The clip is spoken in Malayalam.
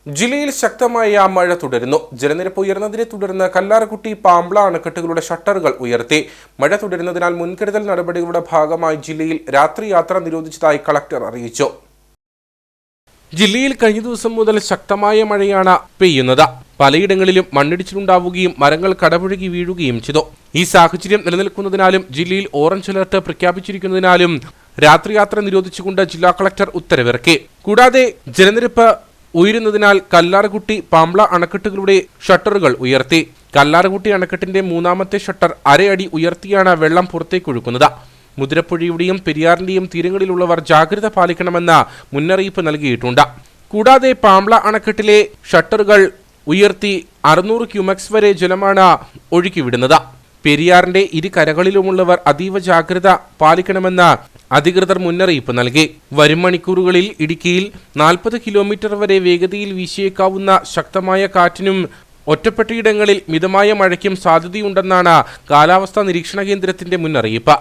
ജില്ലയിൽ ശക്തമായ മഴ തുടരുന്നു. ജലനിരപ്പ് ഉയർന്നതിനെ തുടർന്ന് കല്ലാർകുട്ടി പാമ്പ്ള അണക്കെട്ടുകളുടെ ഷട്ടറുകൾ ഉയർത്തി. മഴ തുടരുന്നതിനാൽ മുൻകരുതൽ നടപടികളുടെ ഭാഗമായി ജില്ലയിൽ രാത്രി യാത്ര നിരോധിച്ചതായി കളക്ടർ അറിയിച്ചു. ജില്ലയിൽ കഴിഞ്ഞ ദിവസം മുതൽ ശക്തമായ മഴയാണ് പെയ്യുന്നത്. പലയിടങ്ങളിലും മണ്ണിടിച്ചിലുണ്ടാവുകയും മരങ്ങൾ കടപുഴകി വീഴുകയും ചെയ്തു. ഈ സാഹചര്യം നിലനിൽക്കുന്നതിനാലും ജില്ലയിൽ ഓറഞ്ച് അലർട്ട് പ്രഖ്യാപിച്ചിരിക്കുന്നതിനാലും രാത്രിയാത്ര നിരോധിച്ചുകൊണ്ട് ജില്ലാ കളക്ടർ ഉത്തരവിറക്കി. കൂടാതെ ജലനിരപ്പ് ഉയരുന്നതിനാൽ കല്ലാർകുട്ടി പാമ്പ്ള അണക്കെട്ടുകളുടെ ഷട്ടറുകൾ ഉയർത്തി. കല്ലാർകുട്ടി അണക്കെട്ടിന്റെ മൂന്നാമത്തെ ഷട്ടർ അരയടി ഉയർത്തിയാണ് വെള്ളം പുറത്തേക്കൊഴുക്കുന്നത്. മുതിരപ്പുഴയുടെയും പെരിയാറിന്റെയും തീരങ്ങളിലുള്ളവർ ജാഗ്രത പാലിക്കണമെന്ന മുന്നറിയിപ്പ് നൽകിയിട്ടുണ്ട്. കൂടാതെ പാമ്പ്ള അണക്കെട്ടിലെ ഷട്ടറുകൾ ഉയർത്തി 600 ക്യൂമെക്സ് വരെ ജലമാണ് ഒഴുക്കിവിടുന്നത്. പെരിയാറിന്റെ ഇരു കരകളിലുമുള്ളവർ അതീവ ജാഗ്രത പാലിക്കണമെന്ന് അധികൃതർ മുന്നറിയിപ്പ് നൽകി. വരും മണിക്കൂറുകളിൽ ഇടുക്കിയിൽ 40 കിലോമീറ്റർ വരെ വേഗതയിൽ വീശിയേക്കാവുന്ന ശക്തമായ കാറ്റിനും ഒറ്റപ്പെട്ടയിടങ്ങളിൽ മിതമായ മഴയ്ക്കും സാധ്യതയുണ്ടെന്നാണ് കാലാവസ്ഥാ നിരീക്ഷണ കേന്ദ്രത്തിന്റെ മുന്നറിയിപ്പ്.